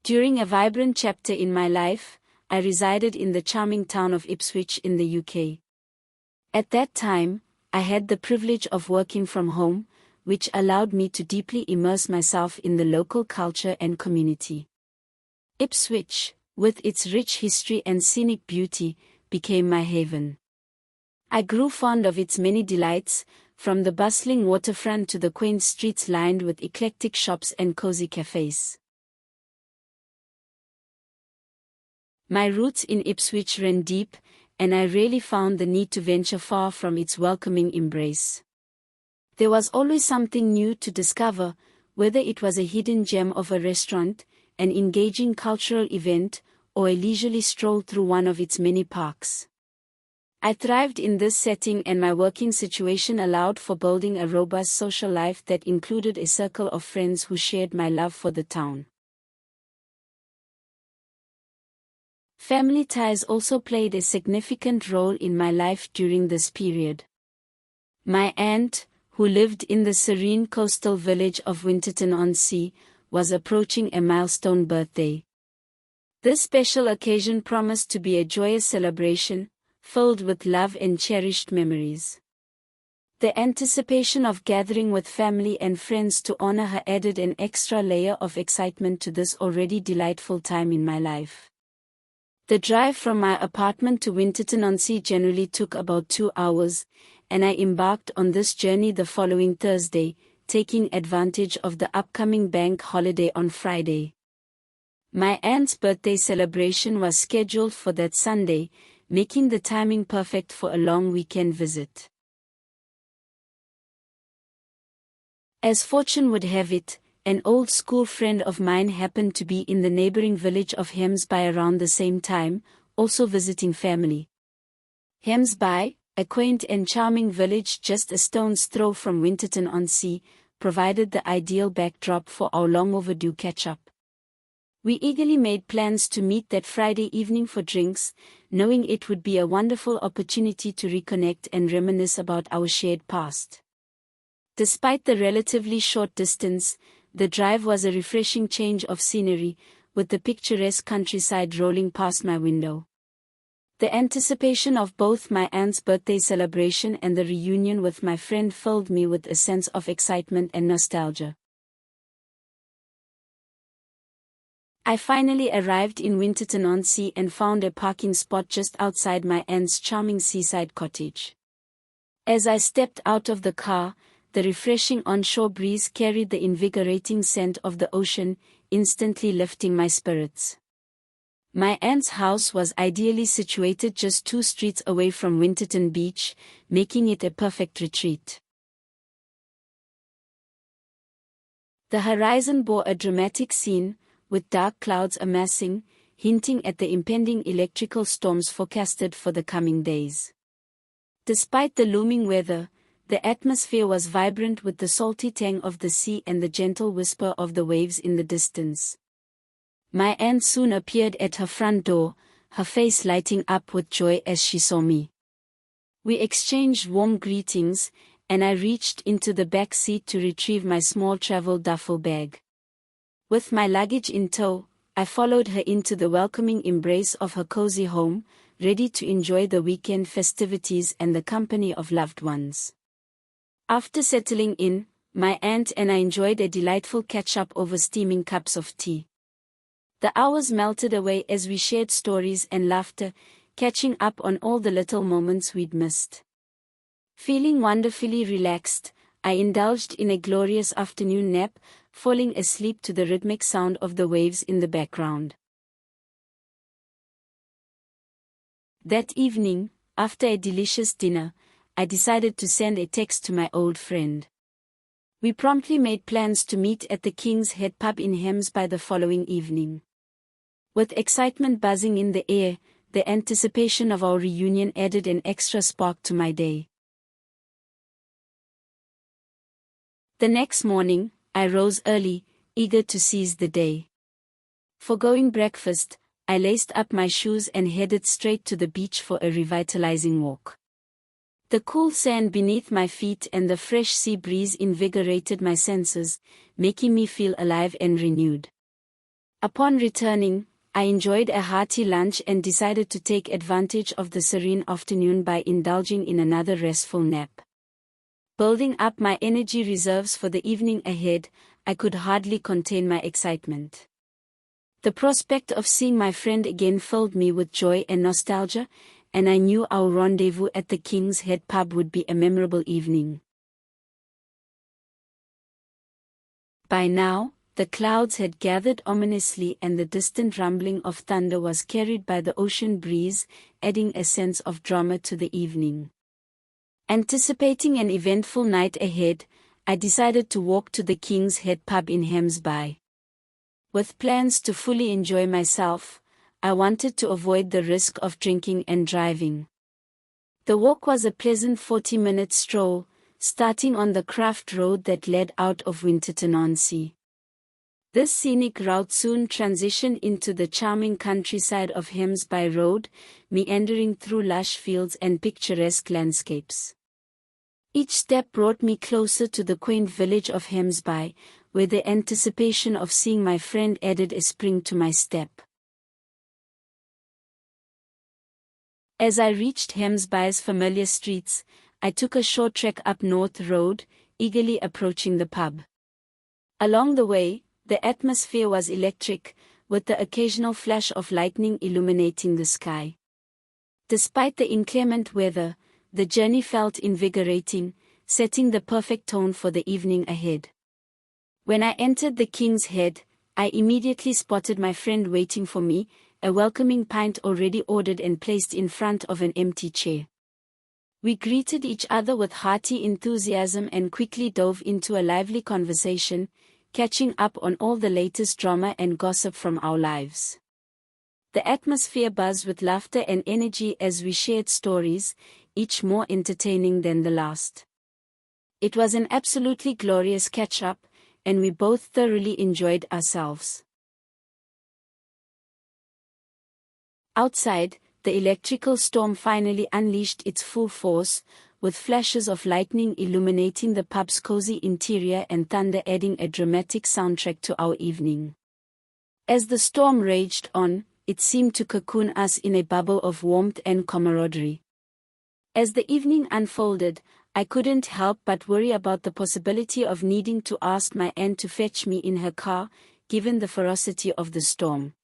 During a vibrant chapter in my life, I resided in the charming town of Ipswich in the UK. At that time, I had the privilege of working from home, which allowed me to deeply immerse myself in the local culture and community. Ipswich, with its rich history and scenic beauty, became my haven. I grew fond of its many delights, from the bustling waterfront to the quaint streets lined with eclectic shops and cozy cafes. My roots in Ipswich ran deep, and I rarely found the need to venture far from its welcoming embrace. There was always something new to discover, whether it was a hidden gem of a restaurant, an engaging cultural event, or a leisurely stroll through one of its many parks. I thrived in this setting, and my working situation allowed for building a robust social life that included a circle of friends who shared my love for the town. Family ties also played a significant role in my life during this period. My aunt, who lived in the serene coastal village of Winterton-on-Sea, was approaching a milestone birthday. This special occasion promised to be a joyous celebration, filled with love and cherished memories. The anticipation of gathering with family and friends to honor her added an extra layer of excitement to this already delightful time in my life. The drive from my apartment to Winterton-on-Sea generally took about 2 hours, and I embarked on this journey the following Thursday, taking advantage of the upcoming bank holiday on Friday. My aunt's birthday celebration was scheduled for that Sunday, making the timing perfect for a long weekend visit. As fortune would have it, an old school friend of mine happened to be in the neighboring village of Hemsby around the same time, also visiting family. Hemsby, a quaint and charming village just a stone's throw from Winterton-on-Sea, provided the ideal backdrop for our long-overdue catch-up. We eagerly made plans to meet that Friday evening for drinks, knowing it would be a wonderful opportunity to reconnect and reminisce about our shared past. Despite the relatively short distance, the drive was a refreshing change of scenery, with the picturesque countryside rolling past my window. The anticipation of both my aunt's birthday celebration and the reunion with my friend filled me with a sense of excitement and nostalgia. I finally arrived in Winterton-on-Sea and found a parking spot just outside my aunt's charming seaside cottage. As I stepped out of the car, the refreshing onshore breeze carried the invigorating scent of the ocean, instantly lifting my spirits. My aunt's house was ideally situated just 2 streets away from Winterton Beach, making it a perfect retreat. The horizon bore a dramatic scene, with dark clouds amassing, hinting at the impending electrical storms forecasted for the coming days. Despite the looming weather, the atmosphere was vibrant with the salty tang of the sea and the gentle whisper of the waves in the distance. My aunt soon appeared at her front door, her face lighting up with joy as she saw me. We exchanged warm greetings, and I reached into the back seat to retrieve my small travel duffel bag. With my luggage in tow, I followed her into the welcoming embrace of her cozy home, ready to enjoy the weekend festivities and the company of loved ones. After settling in, my aunt and I enjoyed a delightful catch-up over steaming cups of tea. The hours melted away as we shared stories and laughter, catching up on all the little moments we'd missed. Feeling wonderfully relaxed, I indulged in a glorious afternoon nap, falling asleep to the rhythmic sound of the waves in the background. That evening, after a delicious dinner, I decided to send a text to my old friend. We promptly made plans to meet at the King's Head pub in Hemsby the following evening. With excitement buzzing in the air, the anticipation of our reunion added an extra spark to my day. The next morning, I rose early, eager to seize the day. Foregoing breakfast, I laced up my shoes and headed straight to the beach for a revitalizing walk. The cool sand beneath my feet and the fresh sea breeze invigorated my senses, making me feel alive and renewed. Upon returning, I enjoyed a hearty lunch and decided to take advantage of the serene afternoon by indulging in another restful nap. Building up my energy reserves for the evening ahead, I could hardly contain my excitement. The prospect of seeing my friend again filled me with joy and nostalgia, and I knew our rendezvous at the King's Head pub would be a memorable evening. By now, the clouds had gathered ominously and the distant rumbling of thunder was carried by the ocean breeze, adding a sense of drama to the evening. Anticipating an eventful night ahead, I decided to walk to the King's Head pub in Hemsby. With plans to fully enjoy myself, I wanted to avoid the risk of drinking and driving. The walk was a pleasant 40-minute stroll, starting on the craft road that led out of Winterton-on-Sea. This scenic route soon transitioned into the charming countryside of Hemsby Road, meandering through lush fields and picturesque landscapes. Each step brought me closer to the quaint village of Hemsby, where the anticipation of seeing my friend added a spring to my step. As I reached Hemsby's familiar streets, I took a short trek up North Road, eagerly approaching the pub. Along the way, the atmosphere was electric, with the occasional flash of lightning illuminating the sky. Despite the inclement weather, the journey felt invigorating, setting the perfect tone for the evening ahead. When I entered the King's Head, I immediately spotted my friend waiting for me, a welcoming pint already ordered and placed in front of an empty chair. We greeted each other with hearty enthusiasm and quickly dove into a lively conversation, catching up on all the latest drama and gossip from our lives. The atmosphere buzzed with laughter and energy as we shared stories, each more entertaining than the last. It was an absolutely glorious catch-up, and we both thoroughly enjoyed ourselves. Outside, the electrical storm finally unleashed its full force, with flashes of lightning illuminating the pub's cozy interior and thunder adding a dramatic soundtrack to our evening. As the storm raged on, it seemed to cocoon us in a bubble of warmth and camaraderie. As the evening unfolded, I couldn't help but worry about the possibility of needing to ask my aunt to fetch me in her car, given the ferocity of the storm.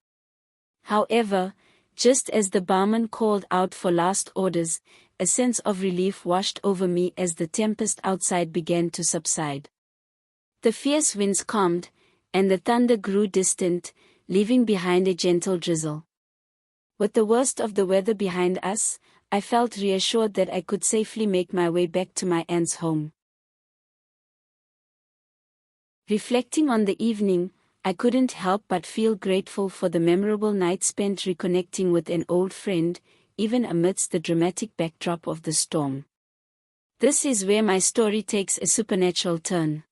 However, just as the barman called out for last orders, a sense of relief washed over me as the tempest outside began to subside. The fierce winds calmed, and the thunder grew distant, leaving behind a gentle drizzle. With the worst of the weather behind us, I felt reassured that I could safely make my way back to my aunt's home. Reflecting on the evening, I couldn't help but feel grateful for the memorable night spent reconnecting with an old friend, even amidst the dramatic backdrop of the storm. This is where my story takes a supernatural turn.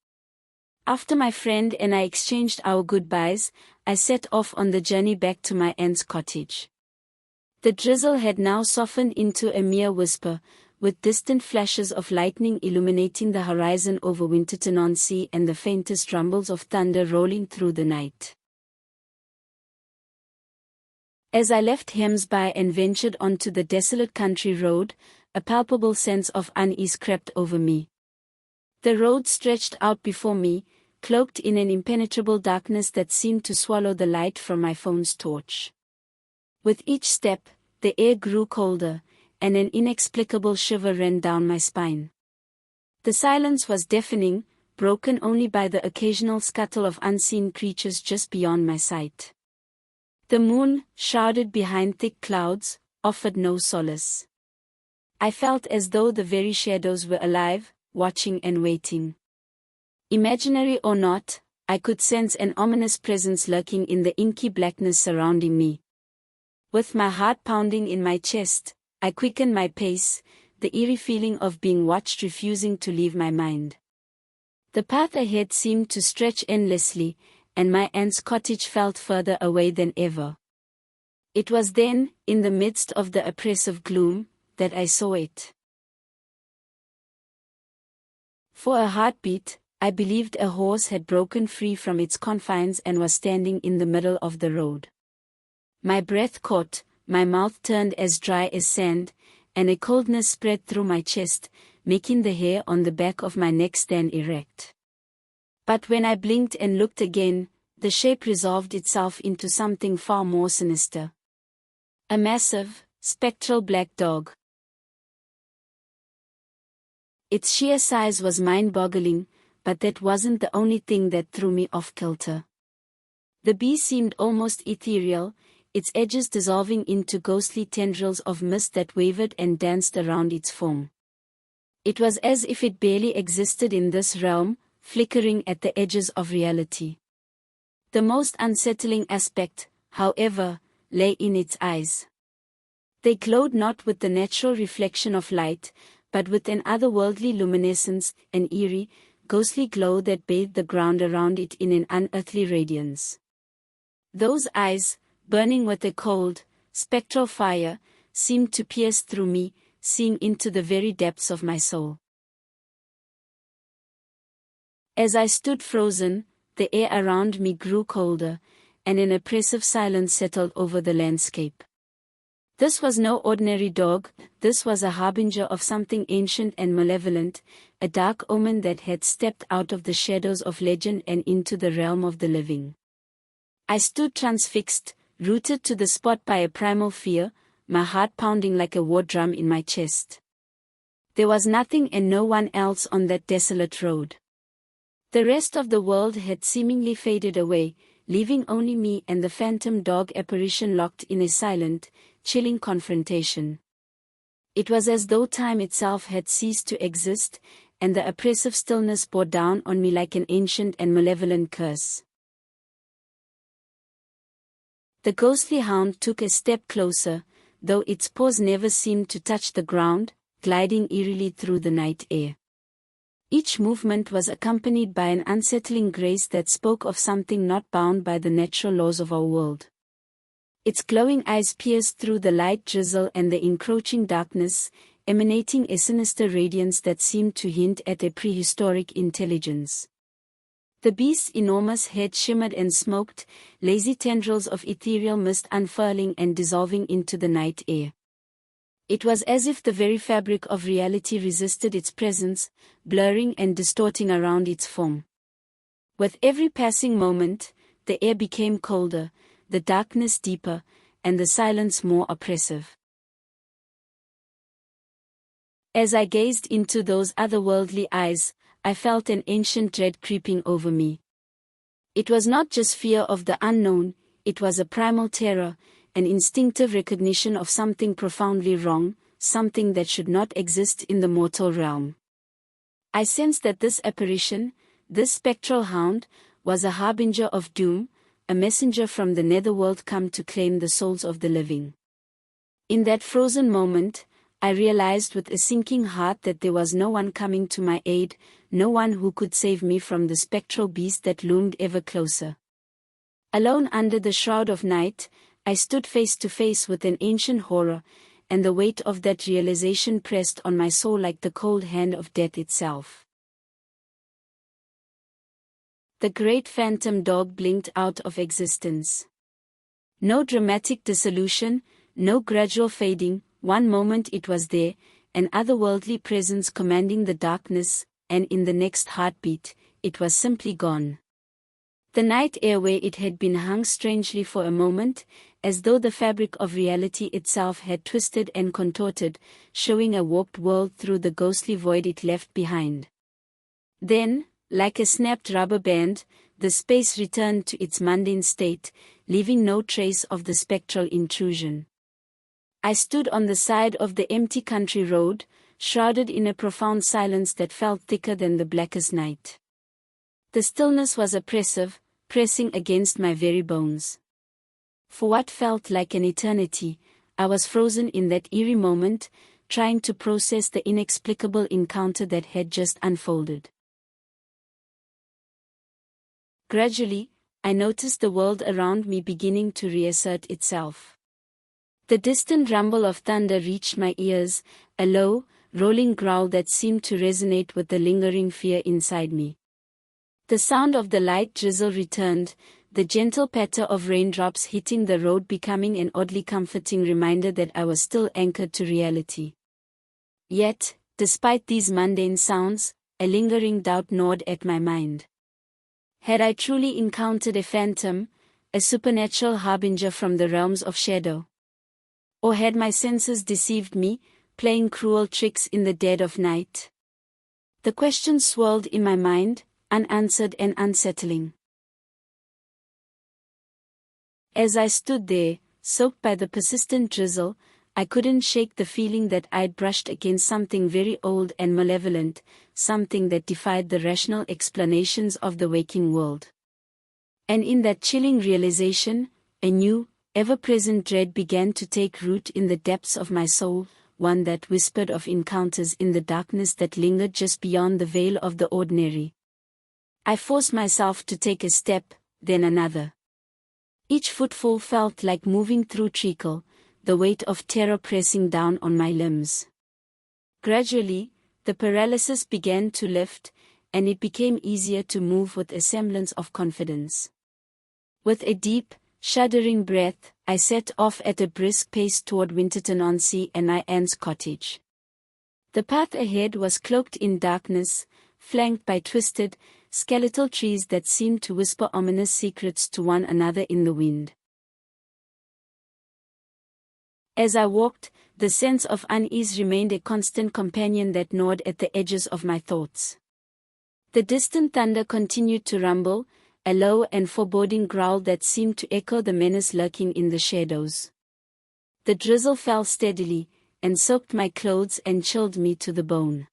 After my friend and I exchanged our goodbyes, I set off on the journey back to my aunt's cottage. The drizzle had now softened into a mere whisper, with distant flashes of lightning illuminating the horizon over Winterton-on-Sea and the faintest rumbles of thunder rolling through the night. As I left Hemsby and ventured onto the desolate country road, a palpable sense of unease crept over me. The road stretched out before me, cloaked in an impenetrable darkness that seemed to swallow the light from my phone's torch. With each step, the air grew colder, and an inexplicable shiver ran down my spine. The silence was deafening, broken only by the occasional scuttle of unseen creatures just beyond my sight. The moon, shrouded behind thick clouds, offered no solace. I felt as though the very shadows were alive, watching and waiting. Imaginary or not, I could sense an ominous presence lurking in the inky blackness surrounding me. With my heart pounding in my chest, I quickened my pace, the eerie feeling of being watched refusing to leave my mind. The path ahead seemed to stretch endlessly, and my aunt's cottage felt further away than ever. It was then, in the midst of the oppressive gloom, that I saw it. For a heartbeat, I believed a horse had broken free from its confines and was standing in the middle of the road. My breath caught, my mouth turned as dry as sand, and a coldness spread through my chest, making the hair on the back of my neck stand erect. But when I blinked and looked again, the shape resolved itself into something far more sinister. A massive, spectral black dog. Its sheer size was mind-boggling, but that wasn't the only thing that threw me off kilter. The beast seemed almost ethereal, its edges dissolving into ghostly tendrils of mist that wavered and danced around its form. It was as if it barely existed in this realm, flickering at the edges of reality. The most unsettling aspect, however, lay in its eyes. They glowed not with the natural reflection of light, but with an otherworldly luminescence, an eerie, ghostly glow that bathed the ground around it in an unearthly radiance. Those eyes, burning with a cold, spectral fire, seemed to pierce through me, seeing into the very depths of my soul. As I stood frozen, the air around me grew colder, and an oppressive silence settled over the landscape. This was no ordinary dog, this was a harbinger of something ancient and malevolent, a dark omen that had stepped out of the shadows of legend and into the realm of the living. I stood transfixed, rooted to the spot by a primal fear, my heart pounding like a war drum in my chest. There was nothing and no one else on that desolate road. The rest of the world had seemingly faded away, leaving only me and the phantom dog apparition locked in a silent, chilling confrontation. It was as though time itself had ceased to exist, and the oppressive stillness bore down on me like an ancient and malevolent curse. The ghostly hound took a step closer, though its paws never seemed to touch the ground, gliding eerily through the night air. Each movement was accompanied by an unsettling grace that spoke of something not bound by the natural laws of our world. Its glowing eyes pierced through the light drizzle and the encroaching darkness, emanating a sinister radiance that seemed to hint at a prehistoric intelligence. The beast's enormous head shimmered and smoked, lazy tendrils of ethereal mist unfurling and dissolving into the night air. It was as if the very fabric of reality resisted its presence, blurring and distorting around its form. With every passing moment, the air became colder, the darkness deeper, and the silence more oppressive. As I gazed into those otherworldly eyes, I felt an ancient dread creeping over me. It was not just fear of the unknown, it was a primal terror, an instinctive recognition of something profoundly wrong, something that should not exist in the mortal realm. I sensed that this apparition, this spectral hound, was a harbinger of doom, a messenger from the netherworld come to claim the souls of the living. In that frozen moment, I realized with a sinking heart that there was no one coming to my aid, no one who could save me from the spectral beast that loomed ever closer. Alone under the shroud of night, I stood face to face with an ancient horror, and the weight of that realization pressed on my soul like the cold hand of death itself. The great phantom dog blinked out of existence. No dramatic dissolution, no gradual fading, one moment it was there, an otherworldly presence commanding the darkness, and in the next heartbeat, it was simply gone. The night air where it had been hung strangely for a moment, as though the fabric of reality itself had twisted and contorted, showing a warped world through the ghostly void it left behind. Then, like a snapped rubber band, the space returned to its mundane state, leaving no trace of the spectral intrusion. I stood on the side of the empty country road, shrouded in a profound silence that felt thicker than the blackest night. The stillness was oppressive, pressing against my very bones. For what felt like an eternity, I was frozen in that eerie moment, trying to process the inexplicable encounter that had just unfolded. Gradually, I noticed the world around me beginning to reassert itself. The distant rumble of thunder reached my ears, a low, rolling growl that seemed to resonate with the lingering fear inside me. The sound of the light drizzle returned, the gentle patter of raindrops hitting the road becoming an oddly comforting reminder that I was still anchored to reality. Yet, despite these mundane sounds, a lingering doubt gnawed at my mind. Had I truly encountered a phantom, a supernatural harbinger from the realms of shadow? Or had my senses deceived me, playing cruel tricks in the dead of night? The question swirled in my mind, unanswered and unsettling. As I stood there, soaked by the persistent drizzle, I couldn't shake the feeling that I'd brushed against something very old and malevolent, something that defied the rational explanations of the waking world. And in that chilling realization, a new, ever-present dread began to take root in the depths of my soul, one that whispered of encounters in the darkness that lingered just beyond the veil of the ordinary. I forced myself to take a step, then another. Each footfall felt like moving through treacle, the weight of terror pressing down on my limbs. Gradually, the paralysis began to lift, and it became easier to move with a semblance of confidence. With a deep, shuddering breath, I set off at a brisk pace toward Winterton-on-Sea and my aunt's cottage. The path ahead was cloaked in darkness, flanked by twisted, skeletal trees that seemed to whisper ominous secrets to one another in the wind. As I walked, the sense of unease remained a constant companion that gnawed at the edges of my thoughts. The distant thunder continued to rumble, a low and foreboding growl that seemed to echo the menace lurking in the shadows. The drizzle fell steadily, and soaked my clothes and chilled me to the bone.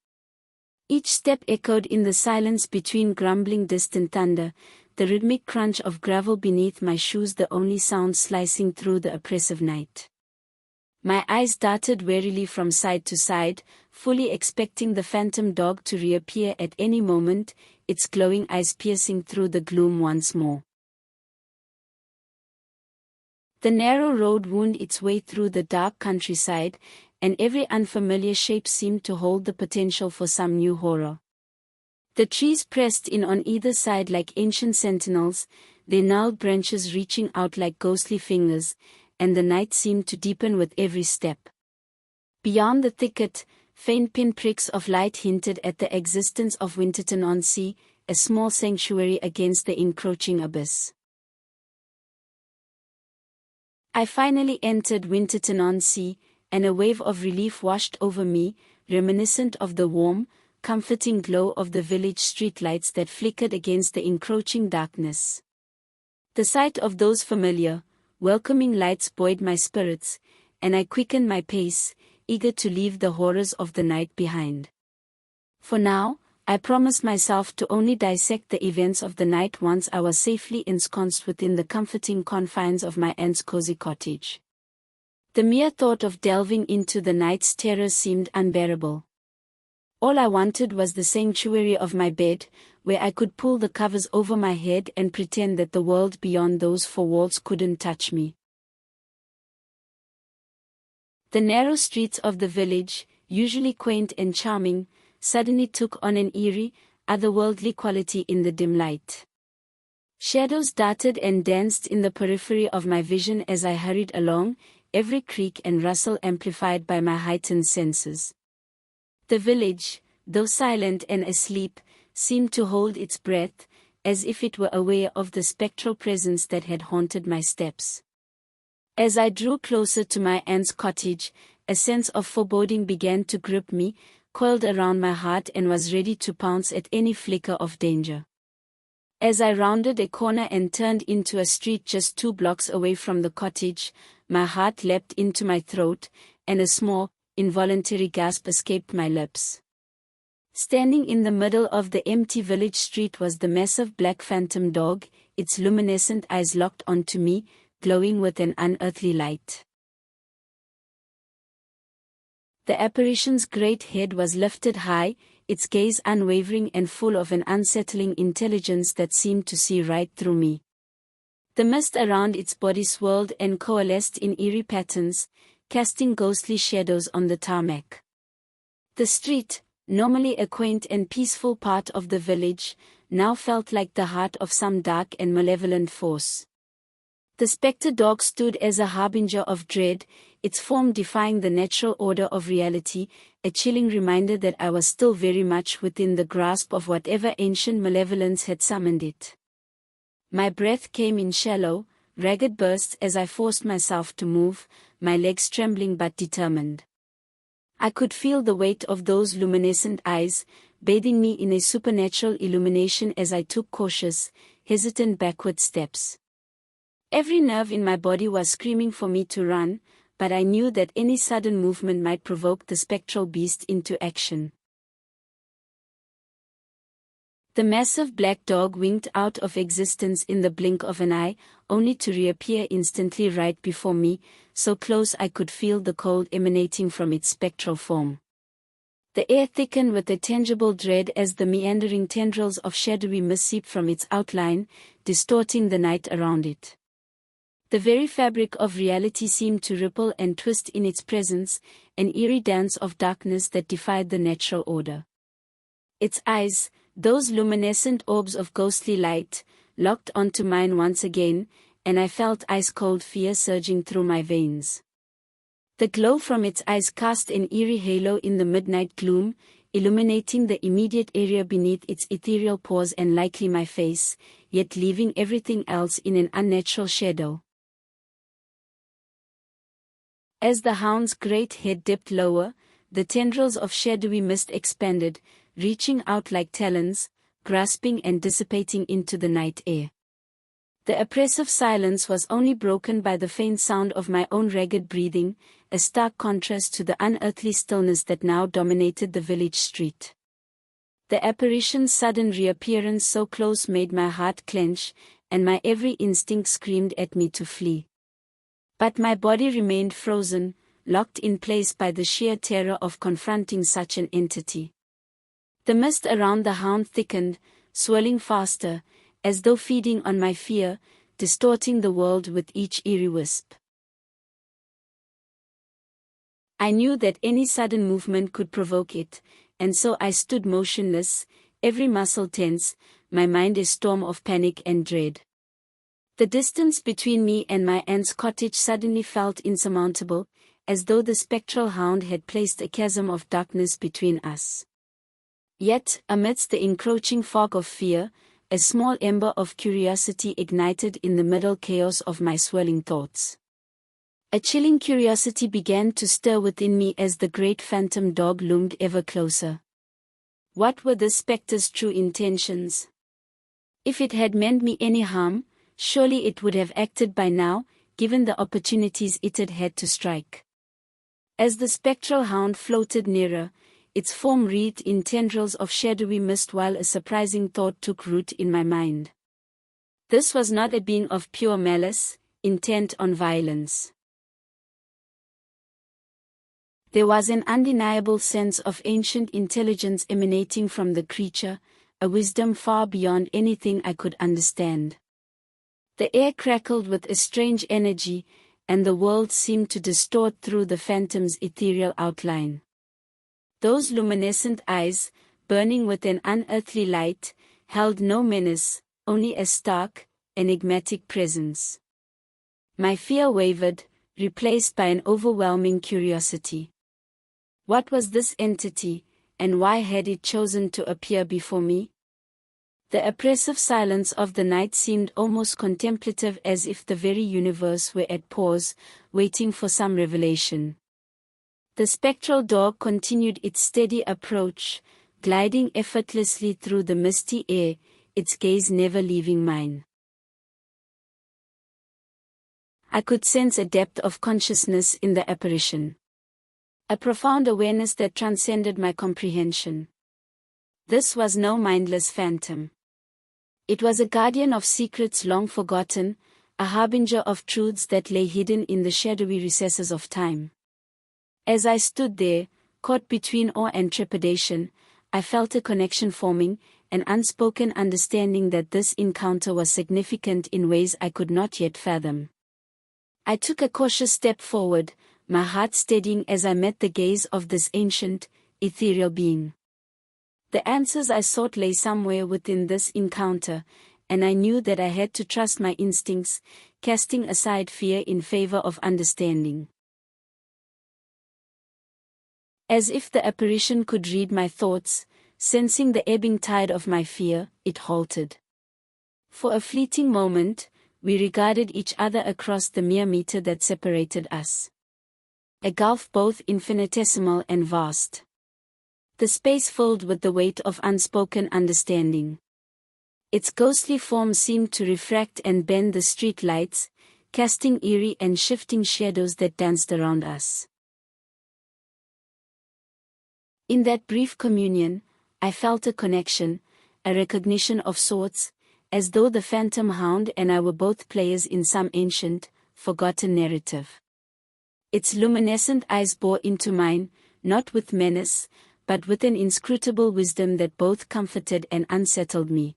Each step echoed in the silence between grumbling distant thunder, the rhythmic crunch of gravel beneath my shoes the only sound slicing through the oppressive night. My eyes darted warily from side to side, fully expecting the phantom dog to reappear at any moment, its glowing eyes piercing through the gloom once more. The narrow road wound its way through the dark countryside, and every unfamiliar shape seemed to hold the potential for some new horror. The trees pressed in on either side like ancient sentinels, their gnarled branches reaching out like ghostly fingers, and the night seemed to deepen with every step. Beyond the thicket, faint pinpricks of light hinted at the existence of Winterton-on-Sea, a small sanctuary against the encroaching abyss. I finally entered Winterton-on-Sea, and a wave of relief washed over me, reminiscent of the warm, comforting glow of the village streetlights that flickered against the encroaching darkness. The sight of those familiar, welcoming lights buoyed my spirits, and I quickened my pace, eager to leave the horrors of the night behind. For now, I promised myself to only dissect the events of the night once I was safely ensconced within the comforting confines of my aunt's cozy cottage. The mere thought of delving into the night's terror seemed unbearable. All I wanted was the sanctuary of my bed, where I could pull the covers over my head and pretend that the world beyond those four walls couldn't touch me. The narrow streets of the village, usually quaint and charming, suddenly took on an eerie, otherworldly quality in the dim light. Shadows darted and danced in the periphery of my vision as I hurried along, every creak and rustle amplified by my heightened senses. The village, though silent and asleep, seemed to hold its breath, as if it were aware of the spectral presence that had haunted my steps. As I drew closer to my aunt's cottage, a sense of foreboding began to grip me, coiled around my heart and was ready to pounce at any flicker of danger. As I rounded a corner and turned into a street just 2 blocks away from the cottage, my heart leapt into my throat, and a small, involuntary gasp escaped my lips. Standing in the middle of the empty village street was the massive black phantom dog, its luminescent eyes locked onto me, glowing with an unearthly light. The apparition's great head was lifted high, its gaze unwavering and full of an unsettling intelligence that seemed to see right through me. The mist around its body swirled and coalesced in eerie patterns, casting ghostly shadows on the tarmac. The street, normally a quaint and peaceful part of the village, now felt like the heart of some dark and malevolent force. The spectre dog stood as a harbinger of dread, its form defying the natural order of reality, a chilling reminder that I was still very much within the grasp of whatever ancient malevolence had summoned it. My breath came in shallow, ragged bursts as I forced myself to move, my legs trembling but determined. I could feel the weight of those luminescent eyes, bathing me in a supernatural illumination as I took cautious, hesitant backward steps. Every nerve in my body was screaming for me to run, but I knew that any sudden movement might provoke the spectral beast into action. The massive black dog winked out of existence in the blink of an eye, only to reappear instantly right before me, so close I could feel the cold emanating from its spectral form. The air thickened with a tangible dread as the meandering tendrils of shadowy mist seeped from its outline, distorting the night around it. The very fabric of reality seemed to ripple and twist in its presence, an eerie dance of darkness that defied the natural order. Its eyes, those luminescent orbs of ghostly light, locked onto mine once again, and I felt ice-cold fear surging through my veins. The glow from its eyes cast an eerie halo in the midnight gloom, illuminating the immediate area beneath its ethereal pores and likely my face, yet leaving everything else in an unnatural shadow. As the hound's great head dipped lower, the tendrils of shadowy mist expanded, reaching out like talons, grasping and dissipating into the night air. The oppressive silence was only broken by the faint sound of my own ragged breathing, a stark contrast to the unearthly stillness that now dominated the village street. The apparition's sudden reappearance so close made my heart clench, and my every instinct screamed at me to flee. But my body remained frozen, locked in place by the sheer terror of confronting such an entity. The mist around the hound thickened, swirling faster, as though feeding on my fear, distorting the world with each eerie wisp. I knew that any sudden movement could provoke it, and so I stood motionless, every muscle tense, my mind a storm of panic and dread. The distance between me and my aunt's cottage suddenly felt insurmountable, as though the spectral hound had placed a chasm of darkness between us. Yet, amidst the encroaching fog of fear, a small ember of curiosity ignited in the middle chaos of my swirling thoughts. A chilling curiosity began to stir within me as the great phantom dog loomed ever closer. What were the spectre's true intentions? If it had meant me any harm, surely it would have acted by now, given the opportunities it had had to strike. As the spectral hound floated nearer, its form wreathed in tendrils of shadowy mist while a surprising thought took root in my mind. This was not a being of pure malice, intent on violence. There was an undeniable sense of ancient intelligence emanating from the creature, a wisdom far beyond anything I could understand. The air crackled with a strange energy, and the world seemed to distort through the phantom's ethereal outline. Those luminescent eyes, burning with an unearthly light, held no menace, only a stark, enigmatic presence. My fear wavered, replaced by an overwhelming curiosity. What was this entity, and why had it chosen to appear before me? The oppressive silence of the night seemed almost contemplative, as if the very universe were at pause, waiting for some revelation. The spectral dog continued its steady approach, gliding effortlessly through the misty air, its gaze never leaving mine. I could sense a depth of consciousness in the apparition. A profound awareness that transcended my comprehension. This was no mindless phantom. It was a guardian of secrets long forgotten, a harbinger of truths that lay hidden in the shadowy recesses of time. As I stood there, caught between awe and trepidation, I felt a connection forming, an unspoken understanding that this encounter was significant in ways I could not yet fathom. I took a cautious step forward, my heart steadying as I met the gaze of this ancient, ethereal being. The answers I sought lay somewhere within this encounter, and I knew that I had to trust my instincts, casting aside fear in favor of understanding. As if the apparition could read my thoughts, sensing the ebbing tide of my fear, it halted. For a fleeting moment, we regarded each other across the mere meter that separated us. A gulf both infinitesimal and vast. The space filled with the weight of unspoken understanding. Its ghostly form seemed to refract and bend the street lights, casting eerie and shifting shadows that danced around us. In that brief communion, I felt a connection, a recognition of sorts, as though the phantom hound and I were both players in some ancient, forgotten narrative. Its luminescent eyes bore into mine, not with menace, but with an inscrutable wisdom that both comforted and unsettled me.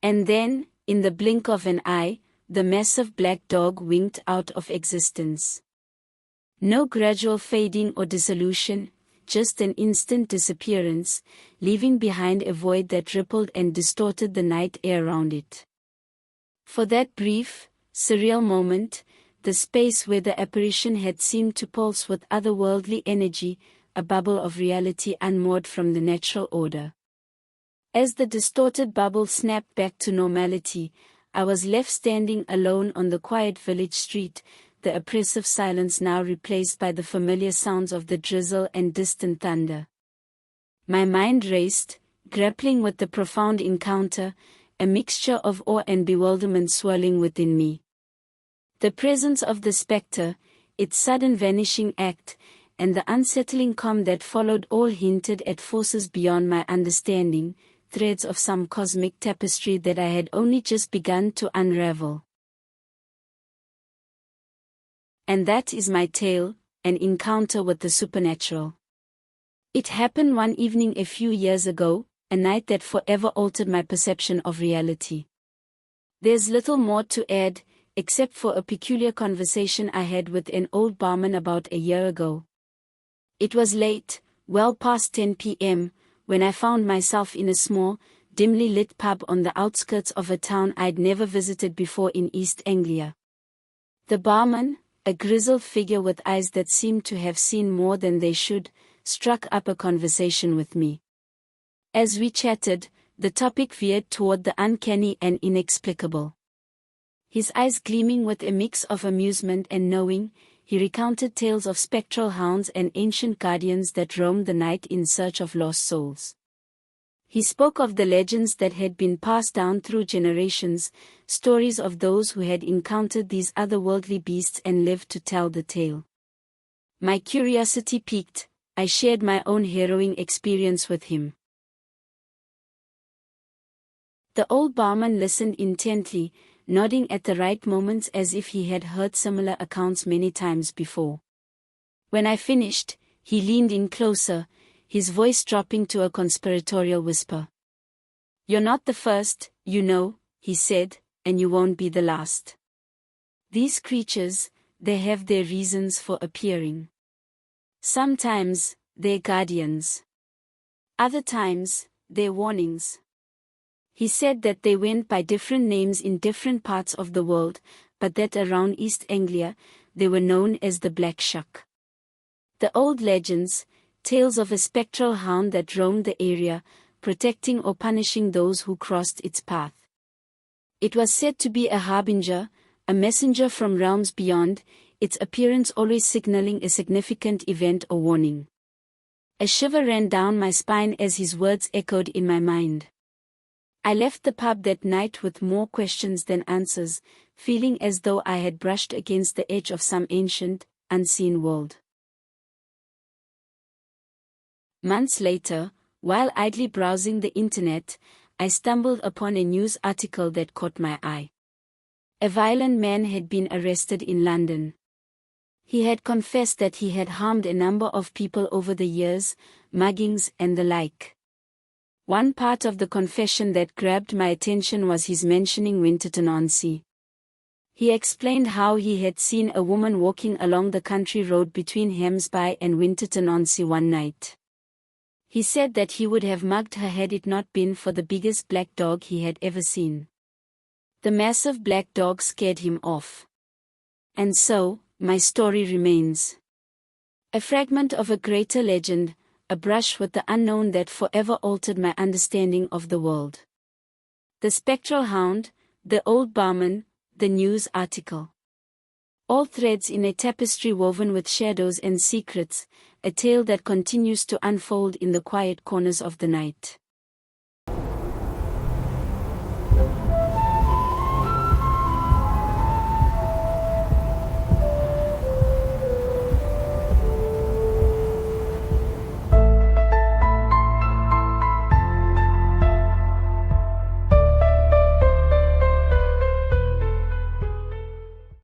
And then, in the blink of an eye, the massive black dog winked out of existence. No gradual fading or dissolution, just an instant disappearance, leaving behind a void that rippled and distorted the night air around it. For that brief, surreal moment, the space where the apparition had seemed to pulse with otherworldly energy, a bubble of reality unmoored from the natural order. As the distorted bubble snapped back to normality, I was left standing alone on the quiet village street, the oppressive silence now replaced by the familiar sounds of the drizzle and distant thunder. My mind raced, grappling with the profound encounter, a mixture of awe and bewilderment swirling within me. The presence of the spectre, its sudden vanishing act, and the unsettling calm that followed all hinted at forces beyond my understanding, threads of some cosmic tapestry that I had only just begun to unravel. And that is my tale, an encounter with the supernatural. It happened one evening a few years ago, a night that forever altered my perception of reality. There's little more to add, except for a peculiar conversation I had with an old barman about a year ago. It was late, well past 10 p.m., when I found myself in a small, dimly lit pub on the outskirts of a town I'd never visited before in East Anglia. The barman, a grizzled figure with eyes that seemed to have seen more than they should, struck up a conversation with me. As we chatted, the topic veered toward the uncanny and inexplicable. His eyes gleaming with a mix of amusement and knowing, he recounted tales of spectral hounds and ancient guardians that roamed the night in search of lost souls. He spoke of the legends that had been passed down through generations, stories of those who had encountered these otherworldly beasts and lived to tell the tale. My curiosity piqued, I shared my own harrowing experience with him. The old barman listened intently, nodding at the right moments as if he had heard similar accounts many times before. When I finished, he leaned in closer, his voice dropping to a conspiratorial whisper. "You're not the first, you know," he said, "and you won't be the last. These creatures, they have their reasons for appearing. Sometimes, they're guardians. Other times, they're warnings." He said that they went by different names in different parts of the world, but that around East Anglia, they were known as the Black Shuck. The old legends, tales of a spectral hound that roamed the area, protecting or punishing those who crossed its path. It was said to be a harbinger, a messenger from realms beyond, its appearance always signaling a significant event or warning. A shiver ran down my spine as his words echoed in my mind. I left the pub that night with more questions than answers, feeling as though I had brushed against the edge of some ancient, unseen world. Months later, while idly browsing the internet, I stumbled upon a news article that caught my eye. A violent man had been arrested in London. He had confessed that he had harmed a number of people over the years, muggings and the like. One part of the confession that grabbed my attention was his mentioning Winterton-on-Sea. He explained how he had seen a woman walking along the country road between Hemsby and Winterton-on-Sea one night. He said that he would have mugged her had it not been for the biggest black dog he had ever seen. The massive black dog scared him off. And so, my story remains a fragment of a greater legend, a brush with the unknown that forever altered my understanding of the world. The spectral hound, the old barman, the news article. All threads in a tapestry woven with shadows and secrets, a tale that continues to unfold in the quiet corners of the night.